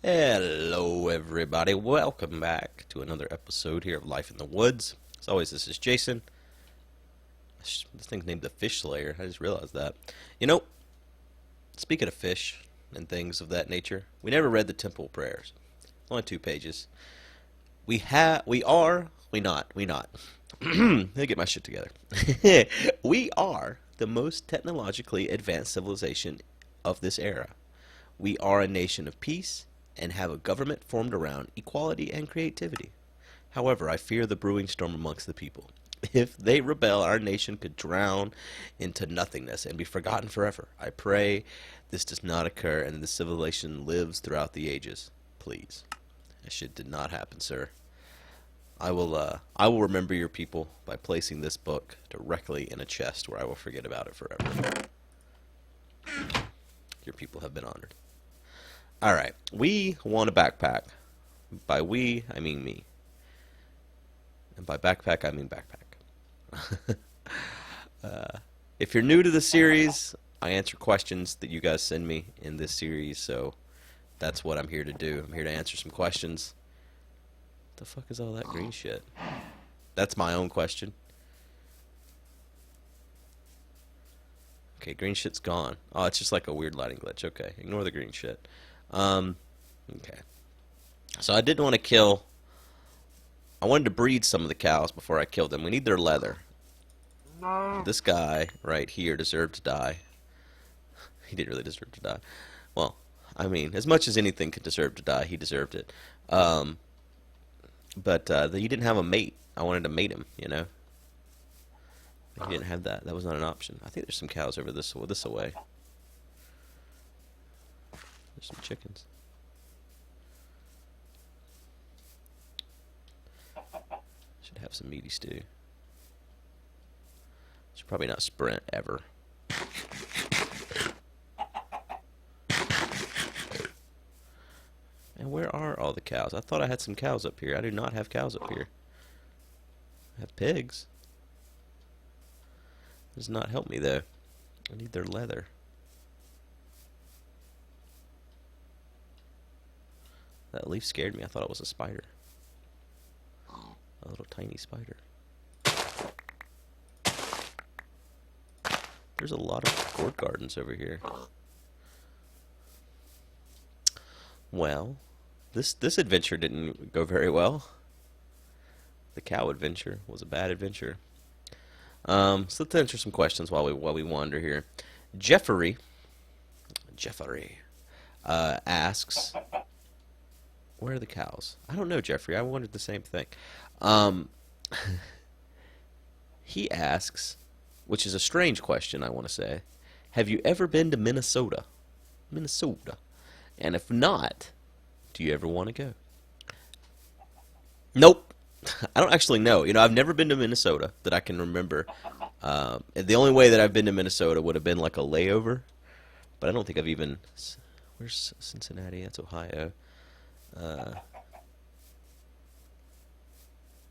Hello, everybody. Welcome back to another episode here of Life in the Woods. As always, this is Jason. This thing's named the Fish Slayer. I just realized that. You know, speaking of fish and things of that nature, we never read the temple prayers. Only 2 pages. We not. Let me get my shit together. We are the most technologically advanced civilization of this era. We are a nation of peace and have a government formed around equality and creativity. However, I fear the brewing storm amongst the people. If they rebel, our nation could drown into nothingness and be forgotten forever. I pray this does not occur and the civilization lives throughout the ages. Please. That shit did not happen, sir. I will remember your people by placing this book directly in a chest where I will forget about it forever. Your people have been honored. Alright, we want a backpack. By we, I mean me. And by backpack, I mean backpack. If you're new to the series, I answer questions that you guys send me in this series, so that's what I'm here to do. I'm here to answer some questions. What the fuck is all that green shit? That's my own question. Okay, green shit's gone. Oh, it's just like a weird lighting glitch. Okay, ignore the green shit. Okay. So I didn't want to kill... I wanted to breed some of the cows before I killed them. We need their leather. This guy right here deserved to die. He didn't really deserve to die. Well, I mean, as much as anything could deserve to die, he deserved it. But he didn't have a mate. I wanted to mate him, you know? He didn't have that. That was not an option. I think there's some cows over this way. There's some chickens. Should have some meaty stew. Should probably not sprint ever. And where are all the cows? I thought I had some cows up here. I do not have cows up here. I have pigs. Does not help me though. I need their leather. That leaf scared me. I thought it was a spider. A little tiny spider. There's a lot of gourd gardens over here. Well, this adventure didn't go very well. The cow adventure was a bad adventure. So let's answer some questions while we wander here. Jeffrey asks, where are the cows? I don't know, Jeffrey. I wondered the same thing. He asks, which is a strange question, I want to say, have you ever been to Minnesota? Minnesota. And if not, do you ever want to go? Nope. I don't actually know. You know, I've never been to Minnesota that I can remember. The only way that I've been to Minnesota would have been like a layover. But I don't think I've even... Where's Cincinnati? That's Ohio.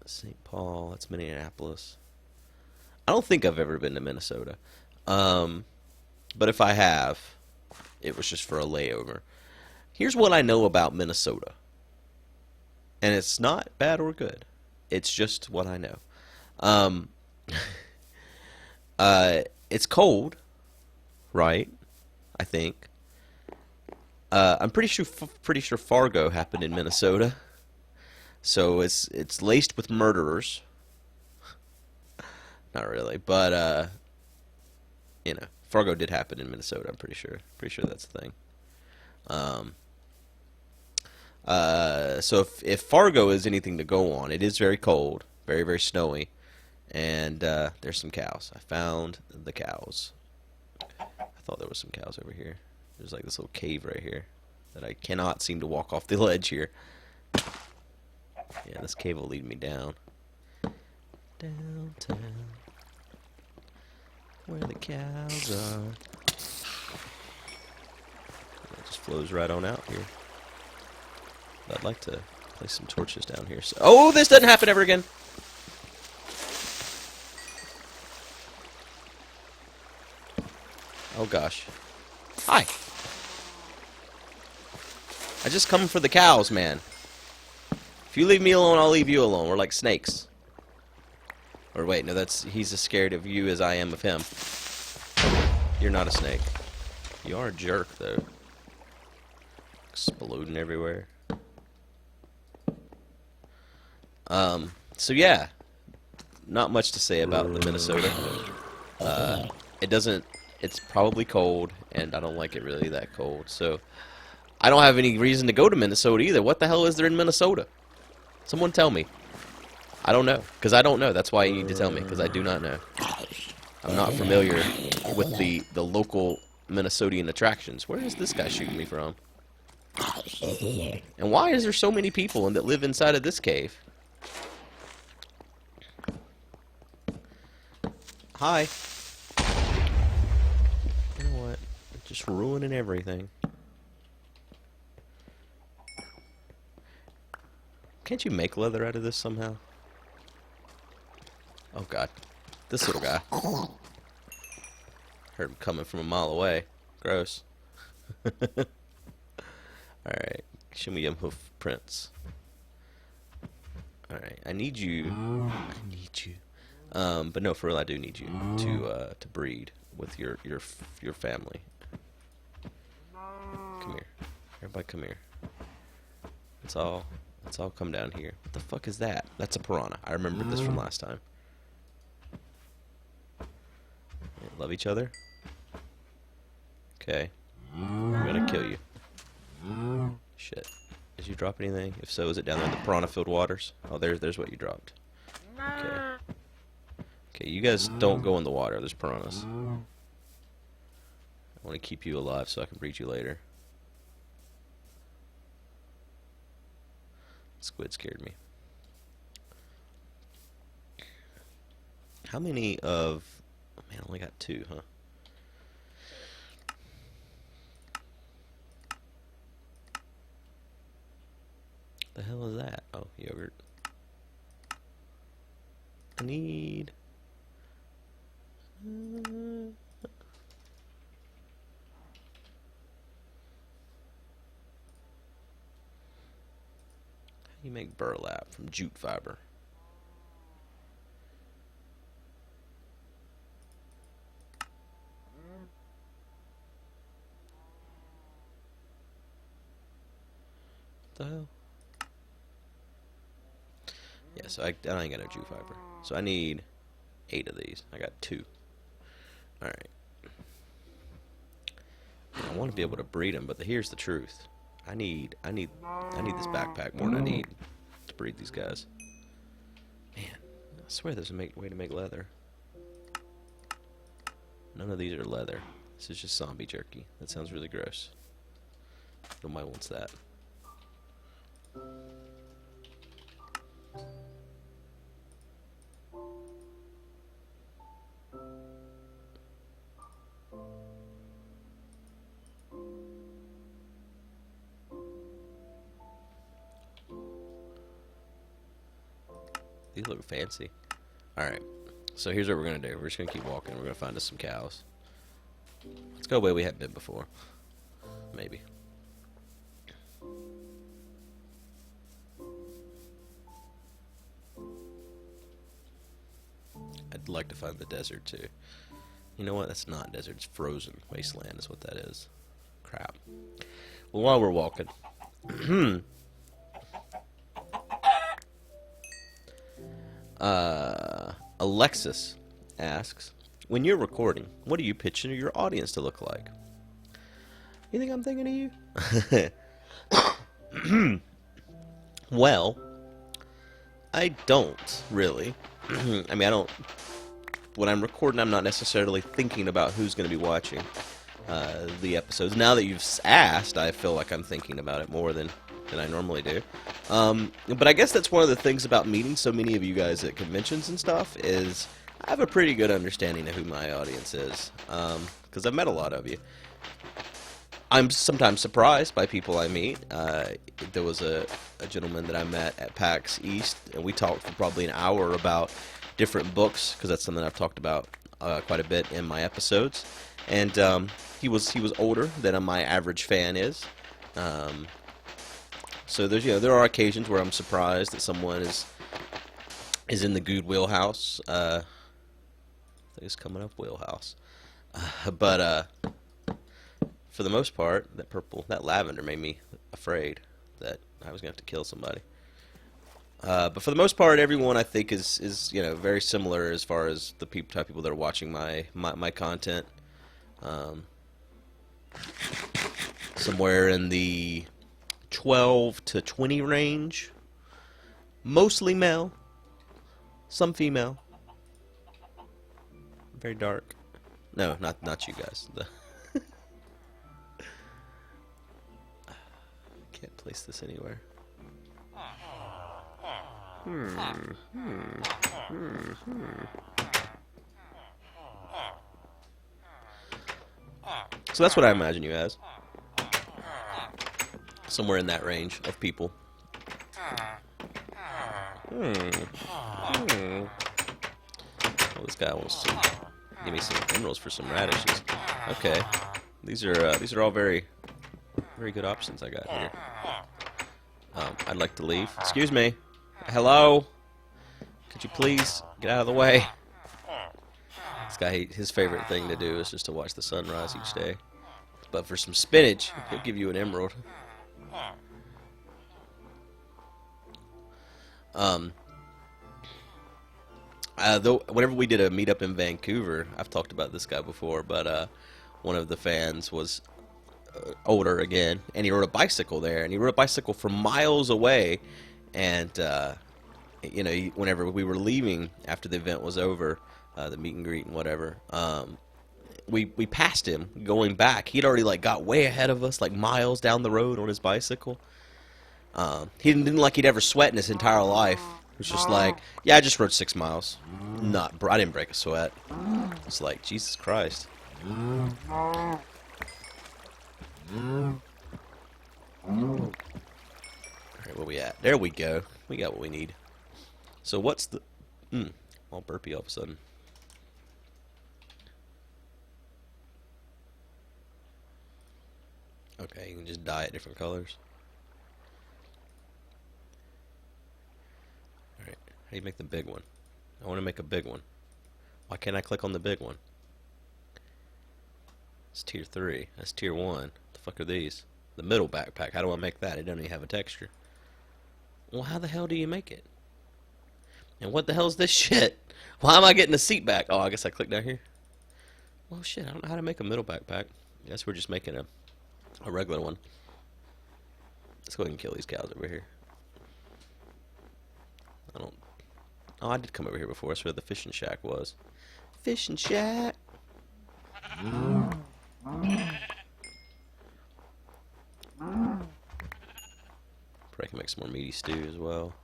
St. Paul, that's Minneapolis. I don't think I've ever been to Minnesota. But if I have, it was just for a layover. Here's what I know about Minnesota. And it's not bad or good. It's just what I know. It's cold, right? I think. I'm pretty sure Fargo happened in Minnesota. So it's laced with murderers. Not really, but you know, Fargo did happen in Minnesota. I'm pretty sure. Pretty sure that's the thing. So if Fargo is anything to go on, it is very cold, very, very snowy, and there's some cows. I found the cows. I thought there was some cows over here. There's like this little cave right here that I cannot seem to walk off the ledge here. Yeah, this cave will lead me down. Downtown, where the cows are. It just flows right on out here. I'd like to place some torches down here. So, oh, this doesn't happen ever again. Oh gosh. Hi. I just come for the cows, man. If you leave me alone, I'll leave you alone. We're like snakes. Or wait, no, he's as scared of you as I am of him. You're not a snake. You are a jerk, though. Exploding everywhere. So yeah. Not much to say about the Minnesota. It's probably cold, and I don't like it really that cold. So I don't have any reason to go to Minnesota either. What the hell is there in Minnesota? Someone tell me. I don't know, because I don't know. That's why you need to tell me, because I do not know. I'm not familiar with the local Minnesotan attractions. Where is this guy shooting me from? And why is there so many people that live inside of this cave? Hi. You know what? Just ruining everything. Can't you make leather out of this somehow? Oh god. This little guy. Heard him coming from a mile away. Gross. Alright. Show me them hoof prints. Alright. I need you. But no, for real, I do need you to breed with your family. Come here. Everybody come here. Let's all come down here. What the fuck is that? That's a piranha. I remembered this from last time. Love each other? Okay. I'm gonna kill you. Shit. Did you drop anything? If so, is it down there in the piranha-filled waters? Oh, there's what you dropped. Okay. Okay, you guys don't go in the water. There's piranhas. I want to keep you alive so I can breed you later. Squid scared me. How many of... Oh, man, I only got 2, huh? The hell is that? Oh, yogurt. I need... You make burlap from jute fiber. What the hell? Yeah, so I ain't got no jute fiber. So I need 8 of these. I got 2. Alright. I want to be able to breed them, but here's the truth. I need this backpack more than I need to breed these guys. Man, I swear there's a way to make leather. None of these are leather. This is just zombie jerky. That sounds really gross. Nobody wants that. These look fancy. Alright, so here's what we're going to do. We're just going to keep walking. We're going to find us some cows. Let's go away we haven't been before. Maybe. I'd like to find the desert too. You know what? That's not desert. It's frozen wasteland is what that is. Crap. Well, while we're walking... Alexis asks, when you're recording, what do you picture your audience to look like? You think I'm thinking of you? Well, I don't really. I mean, I don't. When I'm recording, I'm not necessarily thinking about who's going to be watching the episodes. Now that you've asked, I feel like I'm thinking about it more than I normally do. But I guess that's one of the things about meeting so many of you guys at conventions and stuff is I have a pretty good understanding of who my audience is, because I've met a lot of you. I'm sometimes surprised by people I meet. There was a gentleman that I met at PAX East, and we talked for probably an hour about different books, because that's something I've talked about quite a bit in my episodes. And he was older than my average fan is. So there's there are occasions where I'm surprised that someone is in the good wheelhouse. I think it's coming up wheelhouse. But for the most part, that lavender made me afraid that I was gonna have to kill somebody. But for the most part, everyone I think is very similar as far as the type of people that are watching my content. Um, Somewhere in the 12 to 20 range, mostly male, some female, very dark. No, not you guys. Can't place this anywhere. So that's what I imagine you as. Somewhere in that range of people. Oh, this guy wants to give me some emeralds for some radishes. Okay, these are all very good options I got here. I'd like to leave. Excuse me. Hello. Could you please get out of the way? This guy, his favorite thing to do is just to watch the sunrise each day. But for some spinach, he'll give you an emerald. Though whenever we did a meetup in Vancouver, I've talked about this guy before, but one of the fans was older again, and he rode a bicycle there, and he rode a bicycle from miles away, and whenever we were leaving after the event was over, the meet and greet and whatever, we passed him going back. He'd already got way ahead of us, miles down the road on his bicycle. He didn't like he'd ever sweat in his entire life. It was just yeah, I just rode 6 miles. I didn't break a sweat. It's like, Jesus Christ. Alright, where we at? There we go. We got what we need. So what's the... all burpy all of a sudden. Okay, you can just dye it different colors. Alright, how do you make the big one? I want to make a big one. Why can't I click on the big one? It's tier 3. That's tier 1. What the fuck are these? The middle backpack. How do I make that? It doesn't even have a texture. Well, how the hell do you make it? And what the hell is this shit? Why am I getting the seat back? Oh, I guess I click down here. Well, shit, I don't know how to make a middle backpack. I guess we're just making a regular one. Let's go ahead and kill these cows over here. Oh, I did come over here before. That's where the fishing shack was. Fishing shack! Probably can make some more meaty stew as well.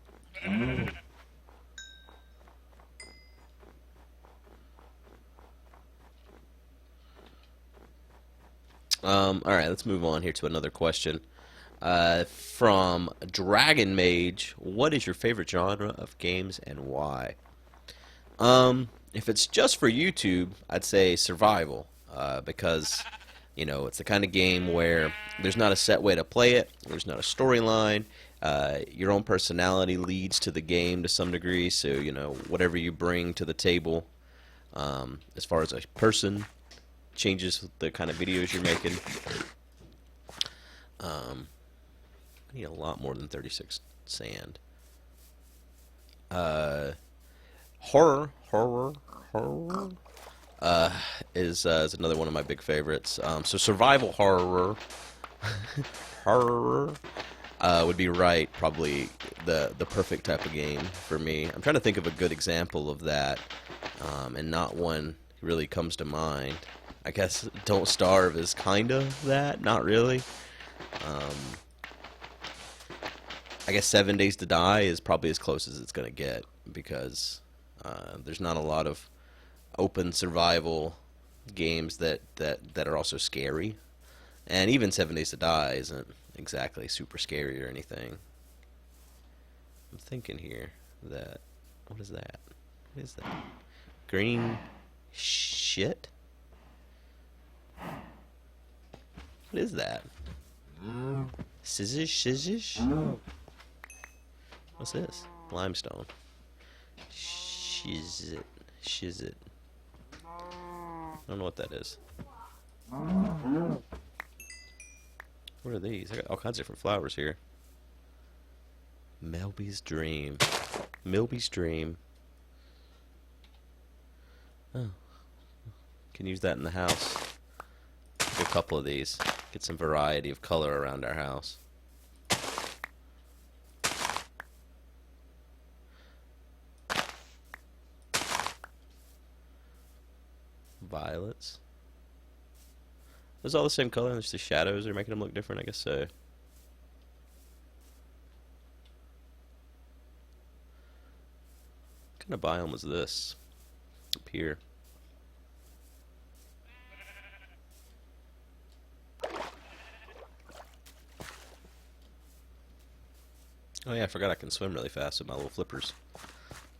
Alright, let's move on here to another question. From Dragon Mage, what is your favorite genre of games and why? If it's just for YouTube, I'd say survival, because, it's the kind of game where there's not a set way to play it, there's not a storyline, your own personality leads to the game to some degree, so, whatever you bring to the table, as far as a person, changes the kind of videos you're making. I need a lot more than 36 sand. Horror is another one of my big favorites. So survival horror horror would be probably the perfect type of game for me. I'm trying to think of a good example of that, and not one really comes to mind. I guess Don't Starve is kind of that, not really. I guess 7 Days to Die is probably as close as it's going to get, because there's not a lot of open survival games that are also scary. And even 7 Days to Die isn't exactly super scary or anything. I'm thinking here that... What is that? What is that? Green shit? What is that? Scissors? What's this? Limestone. Shizit. I don't know what that is. What are these? I got all kinds of different flowers here. Melby's Dream. Milby's Dream. Oh. Can use that in the house. Get a couple of these. Get some variety of color around our house. Violets. Those all the same color, just the shadows are making them look different, I guess so. What kind of biome is this? Up here. Oh yeah, I forgot I can swim really fast with my little flippers.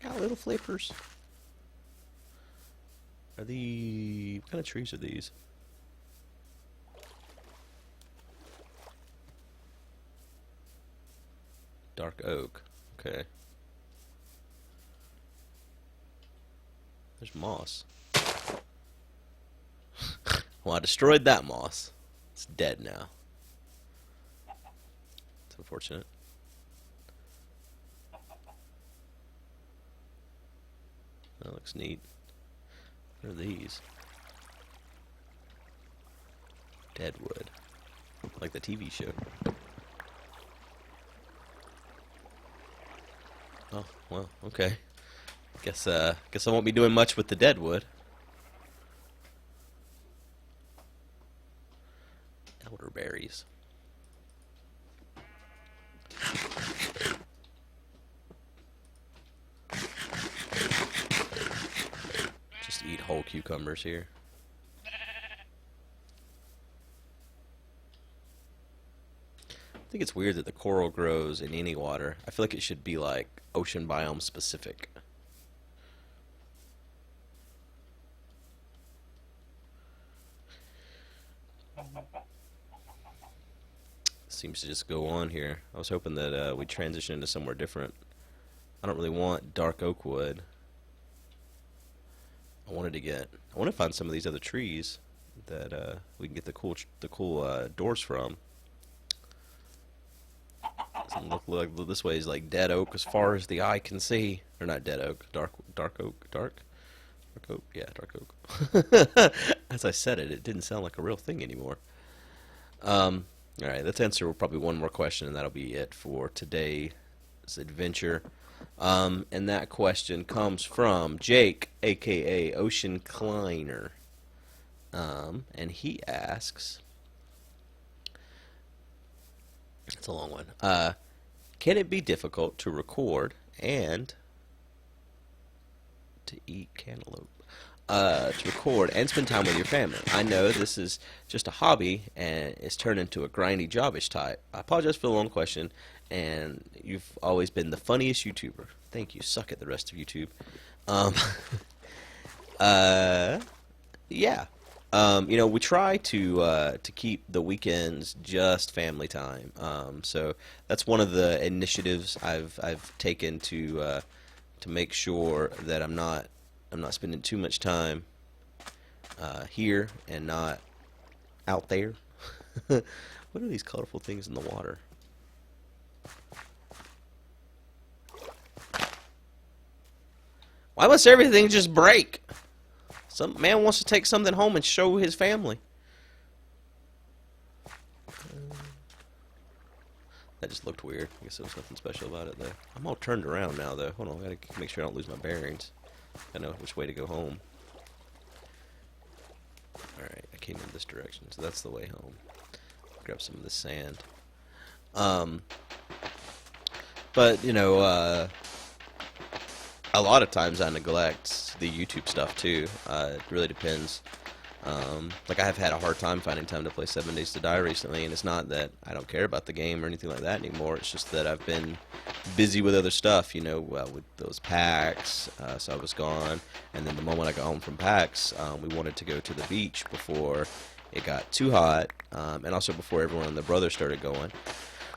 Got little flippers. What kind of trees are these? Dark oak. Okay. There's moss. Well, I destroyed that moss. It's dead now. It's unfortunate. That looks neat. What are these? Deadwood. Like the TV show. Oh, well, okay. Guess I won't be doing much with the deadwood. Elderberries. Just eat whole cucumbers here. I think it's weird that the coral grows in any water. I feel like it should be like ocean biome specific. Seems to just go on here. I was hoping that we'd transition into somewhere different. I don't really want dark oak wood. I want to find some of these other trees that we can get the cool doors from. Doesn't look like this way is like dead oak as far as the eye can see. Or not dead oak, dark oak. Yeah, dark oak. As I said it, it didn't sound like a real thing anymore. All right, let's answer probably one more question, and that'll be it for today's adventure. And that question comes from Jake, aka Ocean Kleiner, and he asks. It's a long one. Can it be difficult to record and to eat cantaloupe? To record and spend time with your family. I know this is just a hobby and it's turned into a grindy jobbish type. I apologize for the long question, and you've always been the funniest YouTuber. Thank you. Suck at the rest of YouTube. Yeah. We try to keep the weekends just family time. So that's one of the initiatives I've taken to make sure that I'm not spending too much time here and not out there. What are these colorful things in the water? Why must everything just break? Some man wants to take something home and show his family. That just looked weird. I guess there was nothing special about it, though. I'm all turned around now, though. Hold on, I gotta make sure I don't lose my bearings. I know which way to go home. Alright, I came in this direction, so that's the way home. Grab some of the sand. But, a lot of times I neglect the YouTube stuff, too. It really depends. Like, I have had a hard time finding time to play 7 Days to Die recently, and it's not that I don't care about the game or anything like that anymore. It's just that I've been busy with other stuff, with those packs, so I was gone. And then the moment I got home from packs, we wanted to go to the beach before it got too hot, and also before everyone and their brother started going.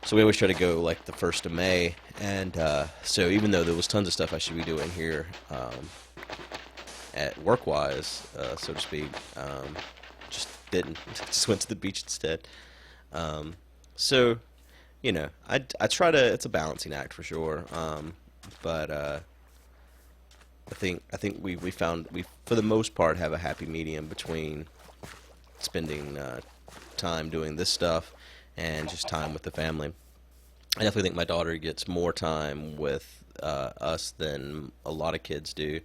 So we always try to go like the 1st of May, and so even though there was tons of stuff I should be doing here at work-wise, so to speak, just didn't. Just went to the beach instead. So, I try to. It's a balancing act for sure. But I think we found we for the most part have a happy medium between spending time doing this stuff and just time with the family. I definitely think my daughter gets more time with us than a lot of kids do.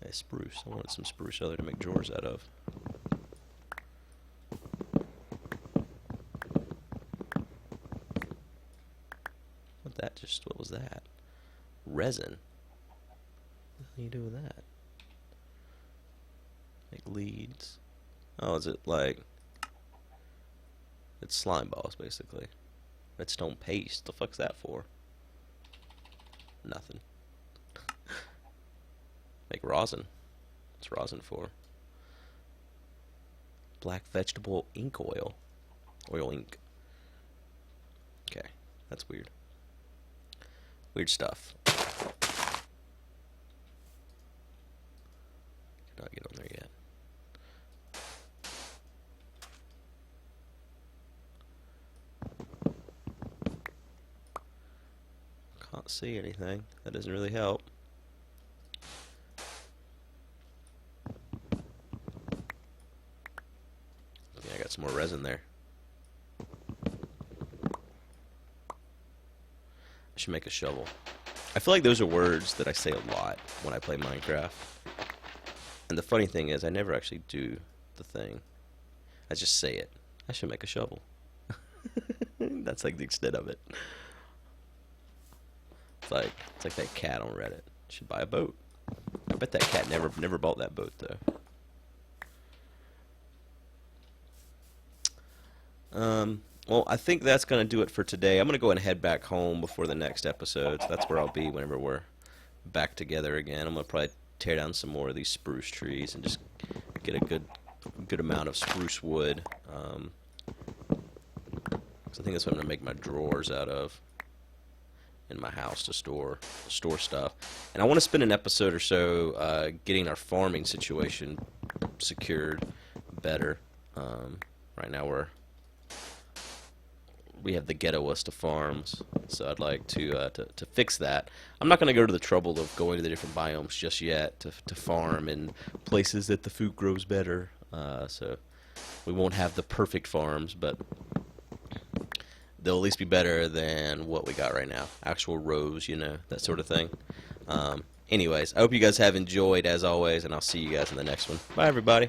Hey, spruce. I wanted some spruce other to make drawers out of. What was that? Resin. What do you do with that? Make leads. Oh, is it like... It's slime balls, basically. Redstone paste. The fuck's that for? Nothing. Make rosin. What's rosin for? Black vegetable ink oil. Oil ink. Okay, that's weird. Weird stuff. Cannot get on there yet. Can't see anything. That doesn't really help. Yeah, I got some more resin there. I should make a shovel. I feel like those are words that I say a lot when I play Minecraft. And the funny thing is, I never actually do the thing. I just say it. I should make a shovel. That's like the extent of it. It's like that cat on Reddit. Should buy a boat. I bet that cat never bought that boat though. Well, I think that's going to do it for today. I'm going to go and head back home before the next episode. So that's where I'll be whenever we're back together again. I'm going to probably tear down some more of these spruce trees and just get a good amount of spruce wood. 'Cause I think that's what I'm going to make my drawers out of in my house to store stuff. And I want to spend an episode or so getting our farming situation secured better. Right now we have the ghettoest of farms, so I'd like to fix that. I'm not going to go to the trouble of going to the different biomes just yet to farm in places that the food grows better. So we won't have the perfect farms, but they'll at least be better than what we got right now. Actual rows, that sort of thing. Anyways, I hope you guys have enjoyed as always, and I'll see you guys in the next one. Bye, everybody.